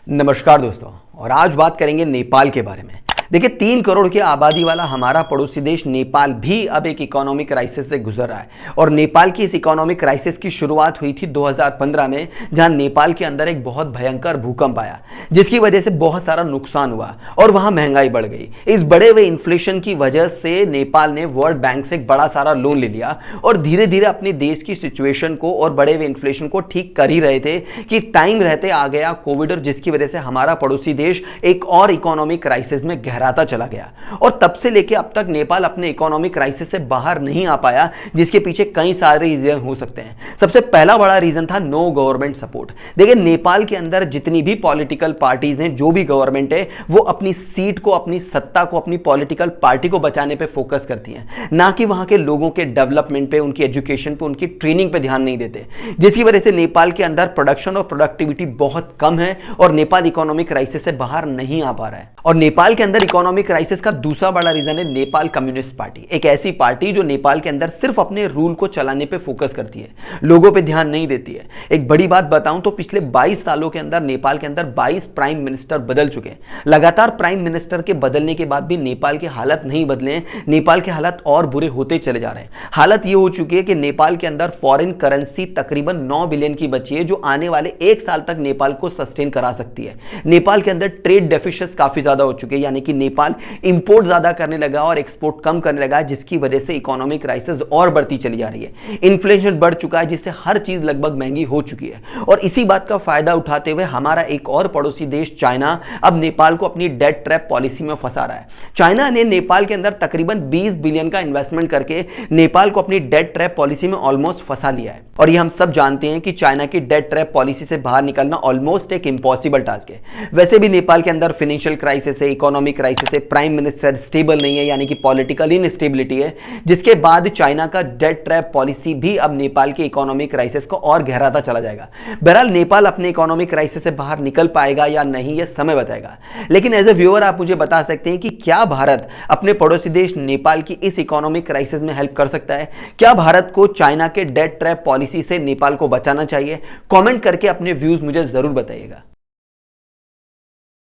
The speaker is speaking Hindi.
नमस्कार दोस्तों। और आज बात करेंगे नेपाल के बारे में। देखिए 3 करोड़ की आबादी वाला हमारा पड़ोसी देश नेपाल भी अब एक इकोनॉमिक क्राइसिस से गुजर रहा है। और नेपाल की इस इकोनॉमिक क्राइसिस की शुरुआत हुई थी 2015 में, जहां नेपाल के अंदर एक बहुत भयंकर भूकंप आया, जिसकी वजह से बहुत सारा नुकसान हुआ और वहां महंगाई बढ़ गई। इस बढ़े हुए इन्फ्लेशन की वजह से नेपाल ने वर्ल्ड बैंक से एक बड़ा सारा लोन ले लिया और धीरे धीरे अपने देश की सिचुएशन को और बढ़े हुए इन्फ्लेशन को ठीक कर ही रहे थे कि टाइम रहते आ गया कोविड, और जिसकी वजह से हमारा पड़ोसी देश एक और इकोनॉमिक क्राइसिस में गहराता चला गया। और तब से लेकर अब तक नेपाल अपने इकोनॉमिक क्राइसिस से बाहर नहीं आ पाया, जिसके पीछे कई सारे रीजन हो सकते हैं। सबसे पहला बड़ा रीजन था नो गवर्नमेंट सपोर्ट। देखिए नेपाल के अंदर जितनी भी पॉलिटिकल पार्टीज हैं, जो भी गवर्नमेंट है, वो अपनी सीट को, अपनी सत्ता को, अपनी पॉलिटिकल पार्टी को बचाने पे फोकस करती हैं, ना कि वहां के लोगों के डेवलपमेंट पे, उनकी एजुकेशन पे, उनकी ट्रेनिंग पे ध्यान नहीं देते, जिसकी वजह से नेपाल के अंदर प्रोडक्शन और प्रोडक्टिविटी बहुत कम है और नेपाल इकोनॉमिक क्राइसिस से बाहर नहीं आ पा रहा है। और नेपाल के अंदर इकोनॉमिक क्राइसिस का दूसरा बड़ा रीजन है नेपाल कम्युनिस्ट पार्टी। एक ऐसी पार्टी जो नेपाल के अंदर सिर्फ अपने रूल को चलाने पे फोकस करती है, लोगों पे ध्यान नहीं देती है। एक बड़ी बात बताऊं तो पिछले 22 सालों के अंदर नेपाल के अंदर 22 प्राइम मिनिस्टर बदल चुके हैं। लगातार प्राइम मिनिस्टर के बदलने के बाद भी नेपाल के हालत नहीं बदले हैं, नेपाल के हालत और बुरे होते चले जा रहे हैं। हालत यह हो चुकी है कि नेपाल के अंदर फॉरेन करेंसी तकरीबन 9 बिलियन की बची है, जो आने वाले 1 साल तक नेपाल को सस्टेन करा सकती है। नेपाल के अंदर ट्रेड डेफिसिट काफी ज्यादा हो चुके हैं, यानी कि नेपाल इंपोर्ट ज्यादा करने लगा और एक्सपोर्ट कम करने लगा, जिसकी वजह से इकोनॉमिक क्राइसिस और बढ़ती चली जा रही है। इन्फ्लेशन बढ़ चुका है, जिससे हर चीज लगभग महंगी हो चुकी है। और इसी बात का फायदा उठाते हुए हमारा एक और पड़ोसी देश चाइना अब नेपाल को अपनी डेट ट्रैप पॉलिसी में फंसा रहा है। चाइना ने नेपाल के अंदर तकरीबन 20 बिलियन का इन्वेस्टमेंट करके नेपाल को अपनी डेट ट्रैप पॉलिसी में ऑलमोस्ट फंसा लिया है। और ये हम सब जानते हैं कि चाइना की डेट ट्रैप पॉलिसी से बाहर निकलना ऑलमोस्ट एक इंपॉसिबल टास्क है। वैसे भी नेपाल के अंदर फाइनेंशियल क्राइसिस है, इकोनॉमिक क्राइसिस है, प्राइम मिनिस्टर स्टेबल नहीं है, यानी कि पॉलिटिकल इनस्टेबिलिटी है, जिसके बाद चाइना का डेट ट्रैप पॉलिसी भी अब नेपाल के इकोनॉमिक क्राइसिस को और गहराता चला जाएगा। बहरहाल नेपाल अपने इकोनॉमिक क्राइसिस से बाहर निकल पाएगा या नहीं, यह समय बताएगा। लेकिन एज ए व्यूअर आप मुझे बता सकते हैं कि क्या भारत अपने पड़ोसी देश नेपाल की इस इकोनॉमिक क्राइसिस में हेल्प कर सकता है? क्या भारत को चाइना के डेट ट्रैप पॉलिसी से नेपाल को बचाना चाहिए? कमेंट करके अपने व्यूज मुझे जरूर बताइएगा।